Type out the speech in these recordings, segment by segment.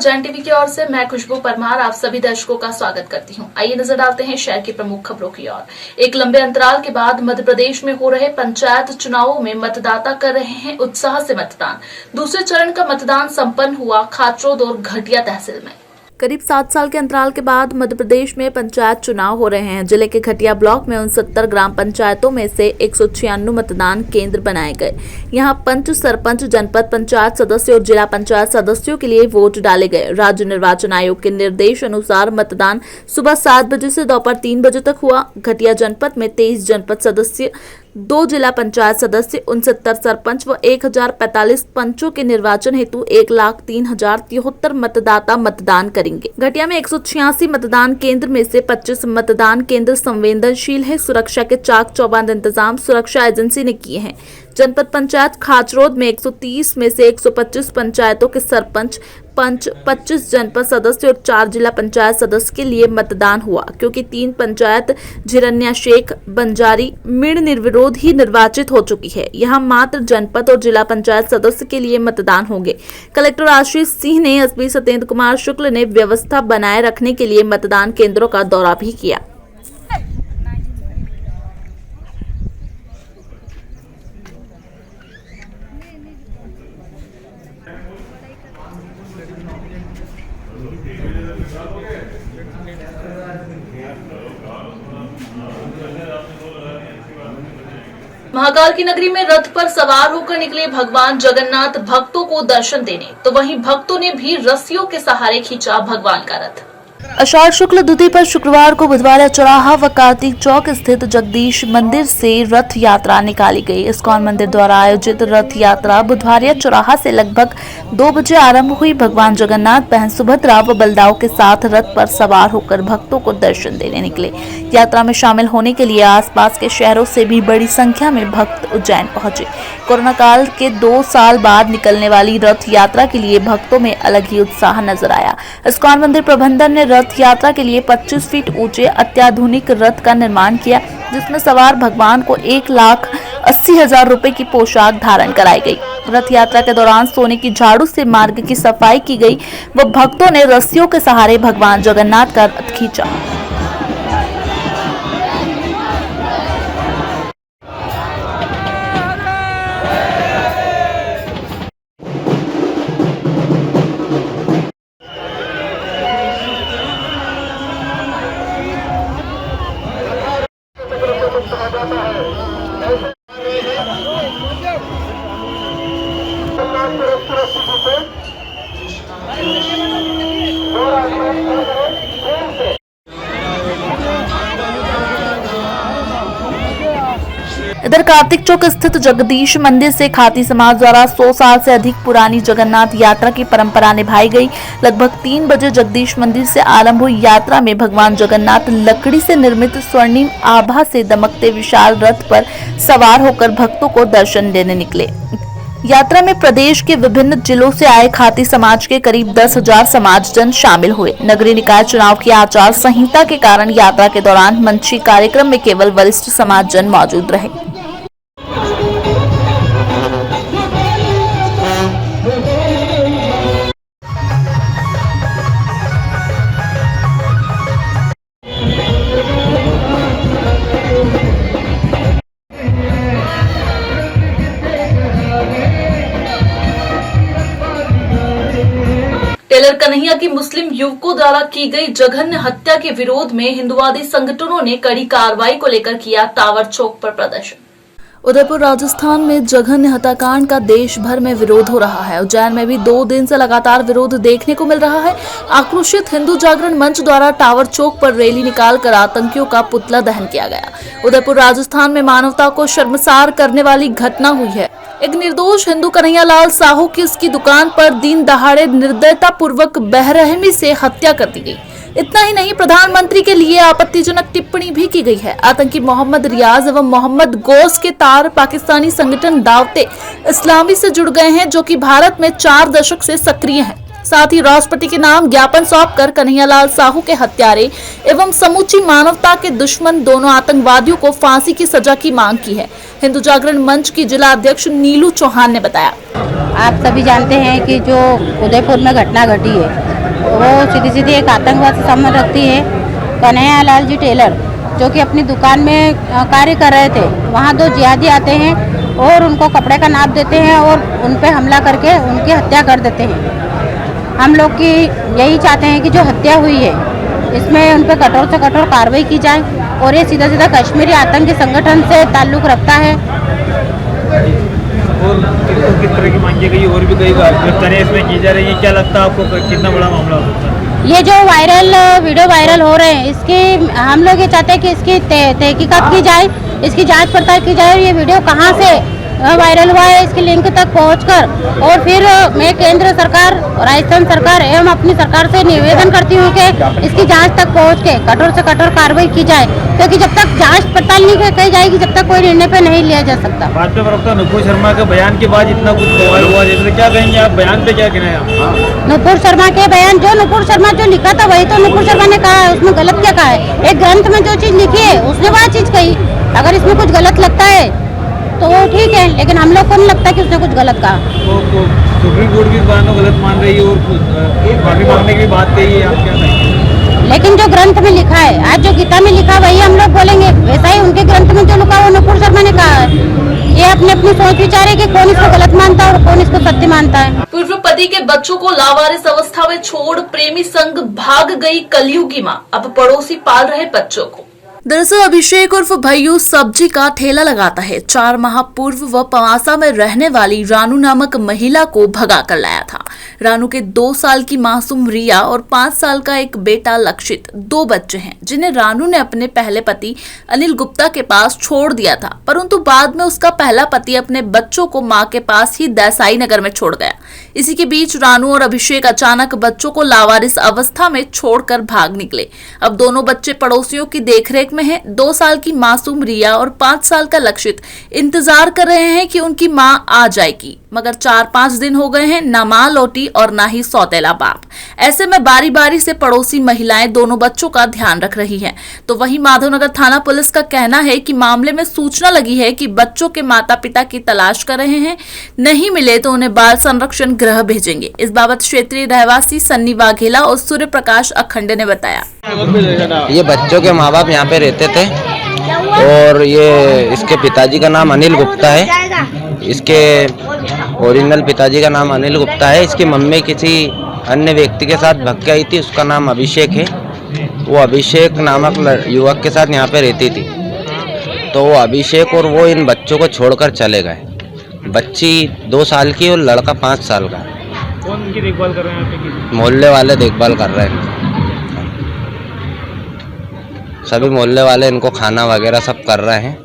Jain TV की ओर से मैं खुशबू परमार आप सभी दर्शकों का स्वागत करती हूं। आइए नजर डालते हैं शहर की प्रमुख खबरों की ओर। एक लंबे अंतराल के बाद मध्य प्रदेश में हो रहे पंचायत चुनावों में मतदाता कर रहे हैं उत्साह से मतदान। दूसरे चरण का मतदान संपन्न हुआ खाचरोद और घटिया तहसील में। करीब 7 साल के अंतराल के बाद मध्य प्रदेश में पंचायत चुनाव हो रहे हैं। जिले के घटिया ब्लॉक में 69 ग्राम पंचायतों में से 196 मतदान केंद्र बनाए गए। यहां पंच, सरपंच, जनपद पंचायत सदस्य और जिला पंचायत सदस्यों के लिए वोट डाले गए। राज्य निर्वाचन आयोग के निर्देश अनुसार मतदान सुबह 7 बजे से दोपहर 3 बजे तक हुआ। घटिया जनपद में 23 जनपद सदस्य, 2 जिला पंचायत सदस्य, 69 सरपंच व 1045 पंचों के निर्वाचन हेतु 1,03,073 मतदाता मतदान करेंगे। घटिया में 186 मतदान केंद्र में से 25 मतदान केंद्र संवेदनशील है। सुरक्षा के चाक चौबंद इंतजाम सुरक्षा एजेंसी ने किए हैं। जनपद पंचायत खाचरोद में 130 में से 125 पंचायतों के सरपंच, पंच, 25 जनपद सदस्य और 4 जिला पंचायत सदस्य के लिए मतदान हुआ, क्योंकि 3 पंचायत झिरन्या शेख, बंजारी, मिण निर्विरोध ही निर्वाचित हो चुकी है। यहां मात्र जनपद और जिला पंचायत सदस्य के लिए मतदान होंगे। कलेक्टर आशीष सिंह ने एसपी सत्येंद्र कुमार शुक्ल ने व्यवस्था बनाए रखने के लिए मतदान केंद्रों का दौरा भी किया। महाकाल की नगरी में रथ पर सवार होकर निकले भगवान जगन्नाथ भक्तों को दर्शन देने, तो वहीं भक्तों ने भी रस्सियों के सहारे खींचा भगवान का रथ। आषाढ़ शुक्ल द्वितीया पर शुक्रवार को बुधवार चौराहा व कार्तिक चौक स्थित जगदीश मंदिर से रथ यात्रा निकाली गई। इस्कॉन मंदिर द्वारा आयोजित रथ यात्रा बुधवार चौराहा से लगभग 2 बजे आरंभ हुई। भगवान जगन्नाथ, बहन सुभद्रा व बलदाव के साथ रथ पर सवार होकर भक्तों को दर्शन देने निकले। यात्रा में शामिल होने के लिए आसपास के शहरों से भी बड़ी संख्या में भक्त उज्जैन पहुंचे। कोरोना काल के 2 साल बाद निकलने वाली रथ यात्रा के लिए भक्तों में अलग ही उत्साह नजर आया। इस्कॉन मंदिर प्रबंधन ने रथ यात्रा के लिए 25 फीट ऊंचे अत्याधुनिक रथ का निर्माण किया, जिसमें सवार भगवान को 1,80,000 रुपए की पोशाक धारण कराई गई। रथ यात्रा के दौरान सोने की झाड़ू से मार्ग की सफाई की गई व भक्तों ने रस्सियों के सहारे भगवान जगन्नाथ का रथ खींचा। इधर कार्तिक चौक स्थित जगदीश मंदिर से खाती समाज द्वारा 100 साल से अधिक पुरानी जगन्नाथ यात्रा की परंपरा निभाई गई। लगभग 3 बजे जगदीश मंदिर से आरंभ हुई यात्रा में भगवान जगन्नाथ लकड़ी से निर्मित स्वर्णिम आभा से दमकते विशाल रथ पर सवार होकर भक्तों को दर्शन देने निकले। यात्रा में प्रदेश के विभिन्न जिलों से आए खाती समाज के करीब 10,000 समाजजन शामिल हुए। नगरीय निकाय चुनाव की आचार संहिता के कारण यात्रा के दौरान मंची कार्यक्रम में केवल वरिष्ठ समाजजन मौजूद रहे। टेलर कन्हैया की मुस्लिम युवकों द्वारा की गई जघन्य हत्या के विरोध में हिंदुवादी संगठनों ने कड़ी कार्रवाई को लेकर किया टावर चौक पर प्रदर्शन। उदयपुर राजस्थान में जघन्य हत्याकांड का देश भर में विरोध हो रहा है। उज्जैन में भी 2 दिन से लगातार विरोध देखने को मिल रहा है। आक्रोशित हिंदू जागरण मंच द्वारा टावर चौक पर रैली निकालकर आतंकियों का पुतला दहन किया गया। उदयपुर राजस्थान में मानवता को शर्मसार करने वाली घटना हुई है। एक निर्दोष हिंदू कन्हैयालाल साहू की उसकी दुकान पर दिन दहाड़े निर्दयता पूर्वक बेरहमी से हत्या कर दी गई। इतना ही नहीं, प्रधानमंत्री के लिए आपत्तिजनक टिप्पणी भी की गई है। आतंकी मोहम्मद रियाज एवं मोहम्मद गौस के तार पाकिस्तानी संगठन दावते इस्लामी से जुड़ गए हैं, जो कि भारत में 4 दशक से सक्रिय हैं। साथ ही राष्ट्रपति के नाम ज्ञापन सौंपकर कन्हैयालाल साहू के हत्यारे एवं समूची मानवता के दुश्मन दोनों आतंकवादियों को फांसी की सजा की मांग की है। हिंदू जागरण मंच की जिला अध्यक्ष नीलू चौहान ने बताया। आप सभी जानते हैं कि जो उदयपुर में घटना घटी है वो सीधी सीधी एक आतंकवाद से संबंध रखती है। कन्हैया लाल जी टेलर जो कि अपनी दुकान में कार्य कर रहे थे, वहाँ 2 जिहादी आते हैं और उनको कपड़े का नाप देते हैं और उन पे हमला करके उनकी हत्या कर देते हैं। हम लोग की यही चाहते हैं कि जो हत्या हुई है इसमें उन पर कठोर से कठोर कार्रवाई की जाए और ये सीधा सीधा कश्मीरी आतंकी संगठन से ताल्लुक़ रखता है। और किस तरह की मांगी गई और भी कई गिरफ्तारियां इसमें की जा रही है, क्या लगता है आपको कितना बड़ा मामला हो सकता है? ये जो वीडियो वायरल हो रहे हैं इसकी हम लोग ये चाहते हैं कि इसकी तहकीकात की जाए, इसकी जांच पड़ताल की जाए। ये वीडियो कहाँ से वायरल हुआ है इसकी लिंक तक पहुंचकर और फिर मैं केंद्र सरकार, राजस्थान सरकार एवं अपनी सरकार से निवेदन करती हूँ कि इसकी जांच तक पहुंच के कठोर से कठोर कार्रवाई की जाए, क्योंकि जब तक जांच पड़ताल नहीं की जाएगी जब तक कोई निर्णय पे नहीं लिया जा सकता। भाजपा प्रवक्ता नुपुर शर्मा के बयान के बाद इतना कुछ बवाल हुआ, जैसे क्या कहेंगे आप, बयान पे क्या कहना है आप? नुपुर शर्मा के बयान, जो नुपुर शर्मा जो लिखा था वही तो नुपुर शर्मा ने कहा है, उसमें गलत क्या कहा है? एक ग्रंथ में जो चीज लिखी है उसने वह चीज कही, अगर इसमें कुछ गलत लगता है तो वो ठीक है, लेकिन हम लोग को नहीं लगता कि उसने कुछ गलत कहा। सुप्रीम कोर्ट भी इस बात को गलत मान रही है और माफी मांगने की बात कही है, आप क्या कहेंगे? लेकिन जो ग्रंथ में लिखा है, आज जो गीता में लिखा वही हम लोग बोलेंगे, वैसा ही उनके ग्रंथ में जो लिखा वो नुपुर शर्मा ने कहा है। ये अपनी अपनी सोच विचार है कि कौन इसको गलत मानता है और कौन इसको सत्य मानता है। पूर्व पति के बच्चों को लावारिस अवस्था में छोड़ प्रेमी संग भाग गई कलयुगी मां, अब पड़ोसी पाल रहे बच्चों को। दरअसल अभिषेक उर्फ भैयू सब्जी का ठेला लगाता है। 4 माह पूर्व वह पवासा में रहने वाली रानू नामक महिला को भगा कर लाया था। रानू के 2 साल की मासूम रिया और 5 साल का एक बेटा लक्षित 2 बच्चे हैं, जिन्हें रानू ने अपने पहले पति अनिल गुप्ता के पास छोड़ दिया था, परंतु बाद में उसका पहला पति अपने बच्चों को मां के पास ही देसाई नगर में छोड़ गया। इसी के बीच रानू और अभिषेक अचानक बच्चों को लावारिस अवस्था में छोड़कर भाग निकले। अब दोनों बच्चे पड़ोसियों की देखरेख में हैं। 2 साल की मासूम रिया और 5 साल का लक्षित इंतजार कर रहे हैं कि उनकी मां आ जाएगी, मगर 4-5 दिन हो गए हैं, ना मां लौटी और ना ही सौतेला बाप। ऐसे में बारी बारी से पड़ोसी महिलाएं दोनों बच्चों का ध्यान रख रही हैं। तो वहीं माधवनगर थाना पुलिस का कहना है कि मामले में सूचना लगी है कि बच्चों के माता पिता की तलाश कर रहे हैं, नहीं मिले तो उन्हें बाल संरक्षण गृह भेजेंगे। इस बाबत क्षेत्रीय रहवासी सन्नी वाघेला और सूर्य प्रकाश अखंडे ने बताया। ये बच्चों के माँ बाप यहाँ पे रहते थे और ये इसके पिताजी का नाम अनिल गुप्ता है, इसके ओरिजिनल पिताजी का नाम अनिल गुप्ता है। इसकी मम्मी किसी अन्य व्यक्ति के साथ भग के आई थी, उसका नाम अभिषेक है। वो अभिषेक नामक युवक के साथ यहाँ पे रहती थी, तो वो अभिषेक और वो इन बच्चों को छोड़कर चले गए। बच्ची 2 साल की और लड़का 5 साल का। कौन उनकी देखभाल कर रहे हैं? मोहल्ले वाले देखभाल कर रहे हैं, सभी मोहल्ले वाले इनको खाना वगैरह सब कर रहे हैं,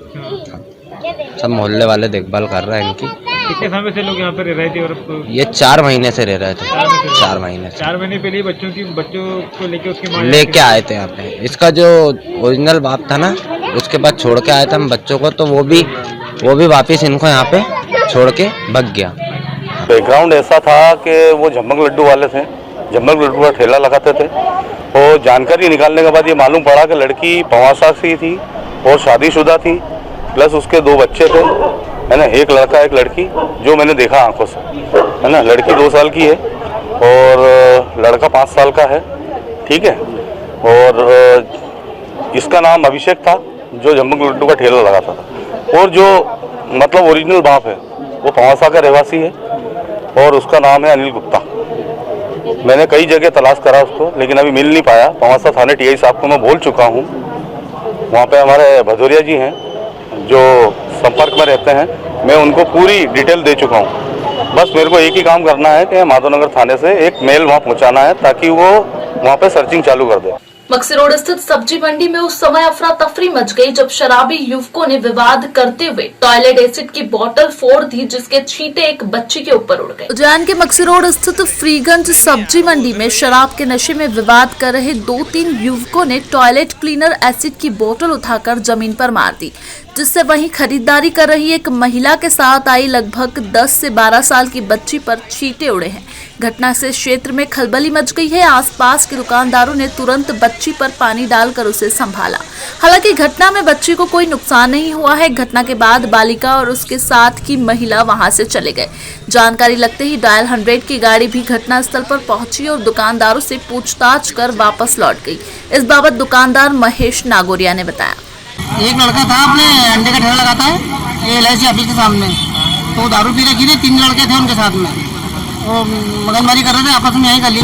सब मोहल्ले वाले देखभाल कर रहे हैं इनकी। कितने समय से लोग यहाँ पर रह रहे थे? और ये 4 महीने से रह रहे थे। 4 महीने से। 4 महीने पहले बच्चों को लेके उसकी मां लेके आए थे यहाँ पे। इसका जो ओरिजिनल बाप था ना, उसके बाद छोड़ के आए थे हम बच्चों को, तो वो भी वापस इनको यहाँ पे छोड़ के भग गया। बैकग्राउंड ऐसा था कि वो झम्मक लड्डू वाले थे, झम्मक लड्डू का ठेला लगाते थे। और जानकारी निकालने के बाद ये मालूम पड़ा कि लड़की पवासा से थी और शादीशुदा थी, प्लस उसके 2 बच्चे थे, है ना, एक लड़का एक लड़की, जो मैंने देखा आंखों से, है ना। लड़की 2 साल की है और लड़का 5 साल का है, ठीक है। और इसका नाम अभिषेक था, जो झम्मक लड्डू का ठेला लगाता था। और जो मतलब ओरिजिनल बाप है वो पवासा का रहवासी है और उसका नाम है अनिल गुप्ता। मैंने कई जगह तलाश करा उसको, लेकिन अभी मिल नहीं पाया। पवासा थाने टीआई साहब को मैं बोल चुका हूँ, वहाँ पे हमारे भदौरिया जी हैं जो संपर्क में रहते हैं, मैं उनको पूरी डिटेल दे चुका हूँ। बस मेरे को एक ही काम करना है कि माधवनगर थाने से एक मेल वहाँ पहुँचाना है, ताकि वो वहाँ पे सर्चिंग चालू कर दे। मक्सी रोड स्थित सब्जी मंडी में उस समय अफरा तफरी मच गई जब शराबी युवकों ने विवाद करते हुए टॉयलेट एसिड की बोतल फोड़ दी, जिसके छींटे एक बच्ची के ऊपर उड़ गए। उज्जैन के मक्सी रोड स्थित फ्रीगंज सब्जी मंडी में शराब के नशे में विवाद कर रहे 2-3 युवकों ने टॉयलेट क्लीनर एसिड की बोतल उठाकर जमीन पर मार दी, जिससे वहीं खरीदारी कर रही एक महिला के साथ आई लगभग 10 से 12 साल की बच्ची पर छींटे उड़े हैं। घटना से क्षेत्र में खलबली मच गई है। आसपास के दुकानदारों ने तुरंत बच्ची पर पानी डालकर उसे संभाला। हालांकि घटना में बच्ची को कोई नुकसान नहीं हुआ है। घटना के बाद बालिका और उसके साथ की महिला वहां से चले गए। जानकारी लगते ही डायल 100 की गाड़ी भी घटनास्थल पर पहुंची और दुकानदारों से पूछताछ कर वापस लौट गई। इस बाबत दुकानदार महेश नागोरिया ने बताया। एक लड़का था अपने अंडे का ठेला लगाता है ये LIC ऑफिस के सामने, तो दारू पी रखी थी, 3 लड़के थे उनके साथ में, वो मगनमारी कर रहे थे आपस में, यहीं गली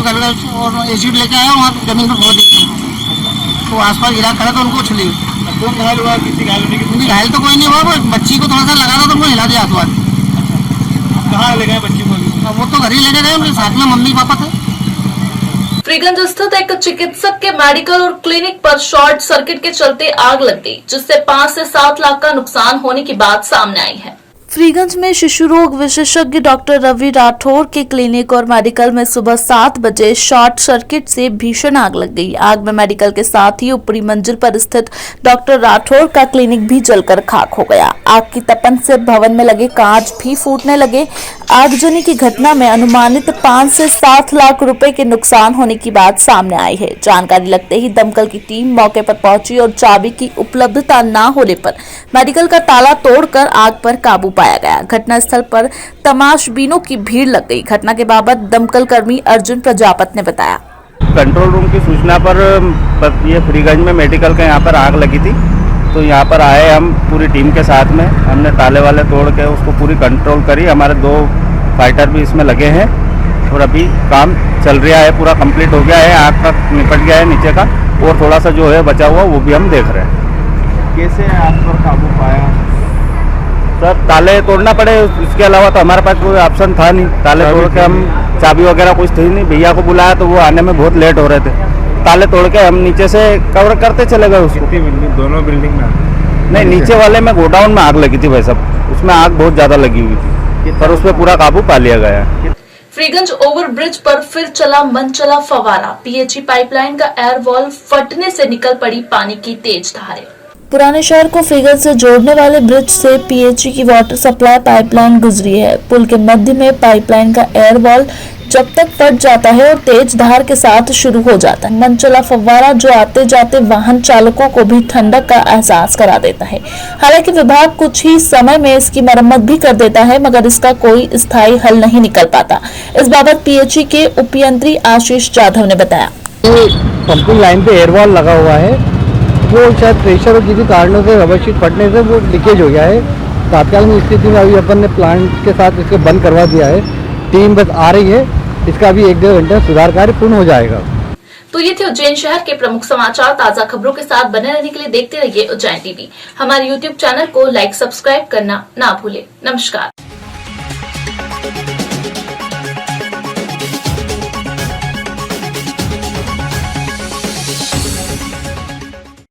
और एसिड लेके आए वहाँ जमीन पर फोड़ दी, तो आसपास गिरा खड़ा तो उनको उछली। कौन घायल हुआ, किसी घायल होने की? घायल तो कोई नहीं हुआ, वो बच्ची को थोड़ा सा लगा था तो उनको हिला दिया आसपास। कहाँ ले गए बच्ची को? वो तो घर ही लेके गए, उनके साथ में मम्मी पापा थे। फ्रीगंज स्थित एक चिकित्सक के मेडिकल और क्लिनिक पर शॉर्ट सर्किट के चलते आग लग गई, जिससे 5 से 7 लाख का नुकसान होने की बात सामने आई है। फ्रीगंज में शिशु रोग विशेषज्ञ डॉक्टर रवि राठौर के क्लिनिक और मेडिकल में सुबह 7 बजे शॉर्ट सर्किट से भीषण आग लग गई। आग में मेडिकल के साथ ही ऊपरी मंजिल पर स्थित डॉक्टर राठौर का क्लिनिक भी जलकर खाक हो गया। आग की तपन से भवन में लगे कांच भी फूटने लगे। आगजनी की घटना में अनुमानित 5 से 7 लाख रुपए के नुकसान होने की बात सामने आई है। जानकारी लगते ही दमकल की टीम मौके पर पहुंची और चाबी की उपलब्धता न होने पर मेडिकल का ताला तोड़कर आग पर काबू पाया गया। घटनास्थल पर तमाशबीनों की भीड़ लग गई। घटना के बाबत दमकल कर्मी अर्जुन प्रजापत ने बताया। कंट्रोल रूम की सूचना पर ये फ्रीगंज में मेडिकल के यहाँ पर आग लगी थी, तो यहाँ पर आए हम पूरी टीम के साथ में। हमने ताले वाले तोड़ के उसको पूरी कंट्रोल करी। हमारे 2 फाइटर भी इसमें लगे हैं और अभी काम चल रहा है, पूरा कंप्लीट हो गया है। आग तक निपट गया है नीचे का, और थोड़ा सा जो है बचा हुआ वो भी हम देख रहे हैं। कैसे आग पर काबू पाया? सर ताले तोड़ना पड़े, इसके अलावा तो हमारे पास कोई ऑप्शन था नहीं। ताले तोड़ के हम, चाबी वगैरह कुछ थी नहीं। भैया को बुलाया तो वो आने में बहुत लेट हो रहे थे। ताले तोड़ के हम नीचे से कवर करते चले गए उसको। दोनों बिल्डिंग में? नहीं, नीचे वाले में गोडाउन में आग लगी थी भाई साहब, उसमें आग बहुत ज्यादा लगी हुई थी, पर उसमें पूरा काबू पा लिया गया है। फ्रीगंज ओवरब्रिज पर फिर चला मनचला फवारा। PHE पाइपलाइन का एयर वॉल फटने से निकल पड़ी पानी की तेज धारें। पुराने शहर को फ्रीगंज से जोड़ने वाले ब्रिज से PHE की वाटर सप्लाई पाइपलाइन गुजरी है। पुल के मध्य में पाइपलाइन का एयर वॉल जब तक फट जाता है और तेज धार के साथ शुरू हो जाता है। मनचला फव्वारा जो आते जाते वाहन चालकों को भी ठंडक का एहसास करा देता है। हालांकि विभाग कुछ ही समय में इसकी मरम्मत भी कर देता है, मगर इसका कोई स्थायी हल नहीं निकल पाता। इस बाबत PHE के उपयंत्री आशीष जाधव ने बताया। पंपिंग लाइन पे एयर वॉल लगा हुआ है, वो शायद प्रेशर और किसी कारणों से रबर शीट फटने से वो लीकेज हो गया है। तात्कालिक स्थिति में अभी अपन ने प्लांट के साथ इसको बंद करवा दिया है। टीम बस आ रही है, इसका भी 1-1.5 घंटे में सुधार कार्य पूर्ण हो जाएगा। तो ये थे उज्जैन शहर के प्रमुख समाचार। ताजा खबरों के साथ बने रहने के लिए देखते रहिए उज्जैन TV। हमारे YouTube चैनल को लाइक सब्सक्राइब करना ना भूले। नमस्कार।